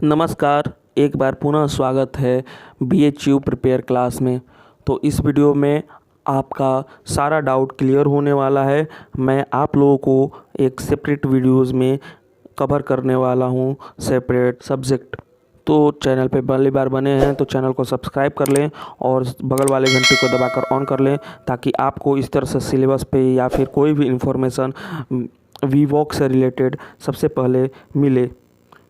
नमस्कार। एक बार पुनः स्वागत है BHU प्रिपेयर क्लास में। तो इस वीडियो में आपका सारा डाउट क्लियर होने वाला है। मैं आप लोगों को एक सेपरेट वीडियोस में कवर करने वाला हूं सेपरेट सब्जेक्ट। तो चैनल पे पहली बार बने हैं तो चैनल को सब्सक्राइब कर लें और बगल वाले घंटे को दबाकर ऑन कर लें, ताकि आपको इस तरह से सिलेबस पे या फिर कोई भी इंफॉर्मेशन वीवॉक से रिलेटेड सबसे पहले मिले।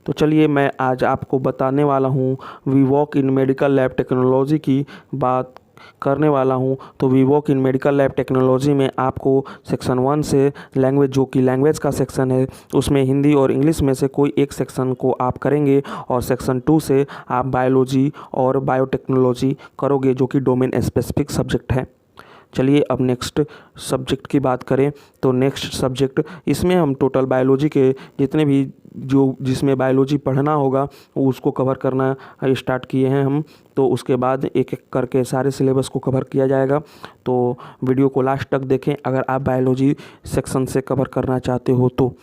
तो चलिए मैं आज आपको बताने वाला हूँ वीवॉक इन मेडिकल लैब टेक्नोलॉजी की बात करने वाला हूँ। तो वीवॉक इन मेडिकल लैब टेक्नोलॉजी में आपको सेक्शन 1 से लैंग्वेज, जो कि लैंग्वेज का सेक्शन है, उसमें हिंदी और इंग्लिश में से कोई एक सेक्शन को आप करेंगे, और सेक्शन 2 से आप बायोलॉजी और बायोटेक्नोलॉजी करोगे, जो कि डोमेन स्पेसिफिक सब्जेक्ट है। चलिए अब नेक्स्ट सब्जेक्ट की बात करें तो नेक्स्ट सब्जेक्ट, इसमें हम टोटल बायोलॉजी के जितने भी जिसमें बायोलॉजी पढ़ना होगा उसको कवर करना स्टार्ट किए हैं हम। तो उसके बाद एक एक करके सारे सिलेबस को कवर किया जाएगा। तो वीडियो को लास्ट तक देखें अगर आप बायोलॉजी सेक्शन से कवर करना चाहते हो। तो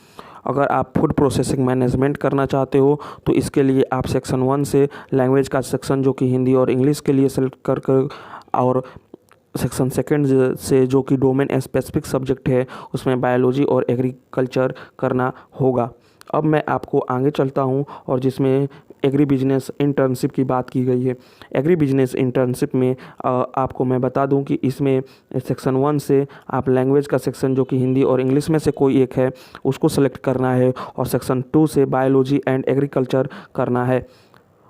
अगर आप फूड प्रोसेसिंग मैनेजमेंट करना चाहते हो तो इसके लिए आप सेक्शन 1 से लैंग्वेज का सेक्शन, जो कि हिंदी और इंग्लिश के लिए सेलेक्ट कर और सेक्शन 2 से जो कि डोमेन स्पेसिफिक सब्जेक्ट है उसमें बायोलॉजी और एग्रीकल्चर करना होगा। अब मैं आपको आगे चलता हूं, और जिसमें एग्री बिजनेस इंटर्नशिप की बात की गई है। एग्री बिजनेस इंटर्नशिप में आपको मैं बता दूं कि इसमें सेक्शन 1 से आप लैंग्वेज का सेक्शन, जो कि हिंदी और इंग्लिश में से कोई एक है, उसको सेलेक्ट करना है, और सेक्शन 2 से बायोलॉजी एंड एग्रीकल्चर करना है।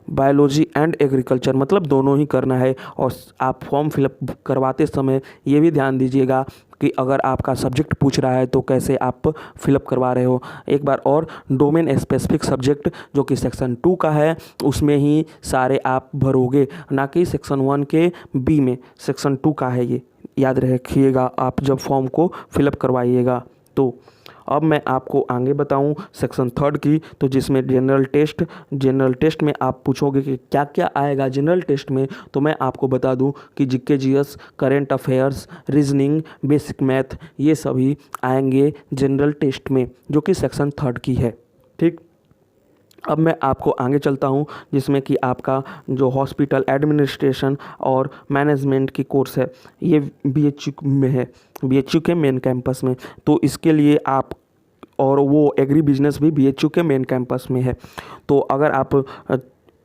बायोलॉजी एंड एग्रीकल्चर मतलब दोनों ही करना है। और आप फॉर्म फिलअप करवाते समय ये भी ध्यान दीजिएगा कि अगर आपका सब्जेक्ट पूछ रहा है तो कैसे आप फिलअप करवा रहे हो। एक बार और, डोमेन स्पेसिफिक सब्जेक्ट जो कि सेक्शन 2 का है उसमें ही सारे आप भरोगे, ना कि सेक्शन 1 के बी में। सेक्शन 2 का है ये, याद रखिएगा आप जब फॉर्म को फिलअप करवाइएगा। तो अब मैं आपको आगे बताऊं सेक्शन 3 की, तो जिसमें जनरल टेस्ट में आप पूछोगे कि क्या क्या आएगा जनरल टेस्ट में। तो मैं आपको बता दूं कि GK, GS, current affairs, reasoning, basic math, ये सभी आएंगे जनरल टेस्ट में, जो कि सेक्शन 3 की है। ठीक, अब मैं आपको आगे चलता हूं, जिसमें कि आपका जो हॉस्पिटल एडमिनिस्ट्रेशन और मैनेजमेंट की कोर्स है, ये BHU में है, BHU के मेन कैंपस में। तो इसके लिए आप, और वो एग्री बिजनेस भी BHU के मेन कैंपस में है। तो अगर आप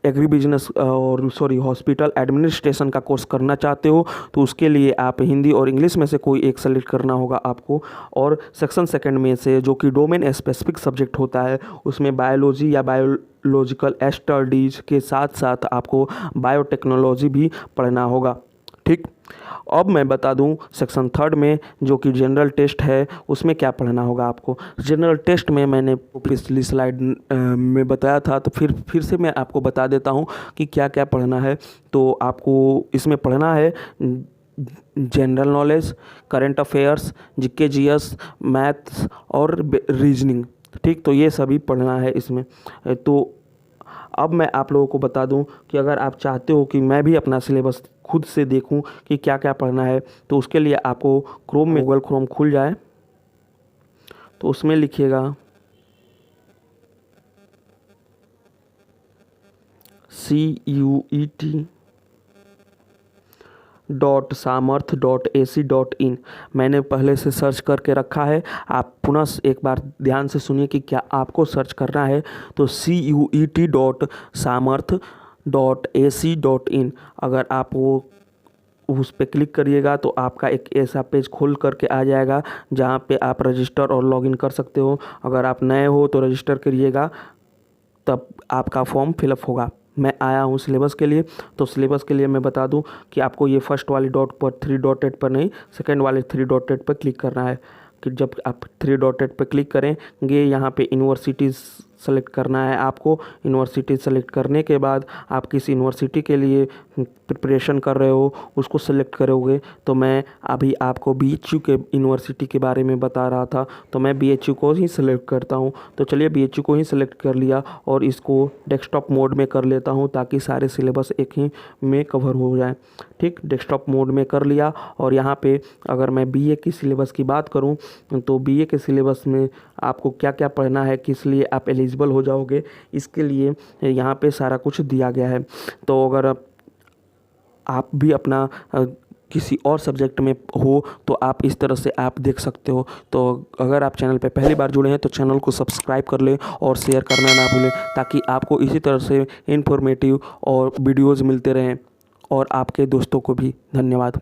एग्री बिजनेस हॉस्पिटल एडमिनिस्ट्रेशन का कोर्स करना चाहते हो तो उसके लिए आप हिंदी और इंग्लिश में से कोई एक सेलेक्ट करना होगा आपको। और सेक्शन 2 में से, जो कि डोमेन स्पेसिफिक सब्जेक्ट होता है, उसमें बायोलॉजी या बायोलॉजिकल स्टडीज़ के साथ साथ आपको बायोटेक्नोलॉजी भी पढ़ना होगा। ठीक, अब मैं बता दूं सेक्शन 3 में जो कि जनरल टेस्ट है उसमें क्या पढ़ना होगा आपको। जनरल टेस्ट में मैंने पिछली स्लाइड में बताया था, तो फिर से मैं आपको बता देता हूं कि क्या क्या पढ़ना है। तो आपको इसमें पढ़ना है general knowledge, current affairs, GK, GS, maths और रीजनिंग। ठीक, तो ये सभी पढ़ना है इसमें। तो अब मैं आप लोगों को बता दूं कि अगर आप चाहते हो कि मैं भी अपना सिलेबस खुद से देखूं कि क्या क्या पढ़ना है, तो उसके लिए आपको क्रोम में गूगल क्रोम खुल जाए, तो उसमें लिखिएगा CUET.samarth.ac.in। मैंने पहले से सर्च करके रखा है, आप पुनः एक बार ध्यान से सुनिए कि क्या आपको सर्च करना है। तो CUET.samarth.ac.in, अगर आप वो उस पर क्लिक करिएगा तो आपका एक ऐसा पेज खोल करके आ जाएगा जहाँ पे आप रजिस्टर और लॉगिन कर सकते हो। अगर आप नए हो तो रजिस्टर करिएगा, तब आपका फॉर्म फिलअप होगा। मैं आया हूँ सिलेबस के लिए। तो सिलेबस के लिए मैं बता दूँ कि आपको ये फर्स्ट वाली डॉट पर 3 डॉटेड पर नहीं, सेकंड वाले 3 डॉटेड पर क्लिक करना है। कि जब आप 3 डॉटेड पर क्लिक करेंगे, यहाँ पे यूनिवर्सिटीज़ सेलेक्ट करना है आपको। यूनिवर्सिटी सेलेक्ट करने के बाद आप किस यूनिवर्सिटी के लिए प्रिपरेशन कर रहे हो उसको सेलेक्ट करोगे। तो मैं अभी आपको BHU के यूनिवर्सिटी के बारे में बता रहा था, तो मैं BHU को ही सिलेक्ट करता हूँ। तो चलिए BHU को ही सिलेक्ट कर लिया, और इसको डेस्कटॉप मोड में कर लेता हूँ ताकि सारे सिलेबस एक ही में कवर हो जाए। ठीक, डेस्कटॉप मोड में कर लिया। और यहाँ पे अगर मैं BA की सिलेबस की बात करूँ तो BA के सिलेबस में आपको क्या क्या पढ़ना है, किस लिए आप एलिजिबल विजिबल हो जाओगे। इसके लिए यहाँ पे सारा कुछ दिया गया है। तो अगर आप भी अपना किसी और सब्जेक्ट में हो तो आप इस तरह से आप देख सकते हो। तो अगर आप चैनल पे पहली बार जुड़े हैं तो चैनल को सब्सक्राइब कर लें और शेयर करना ना भूलें, ताकि आपको इसी तरह से इन्फॉर्मेटिव और वीडियोज़ मिलते रहें। और आपके दोस्तों को भी धन्यवाद।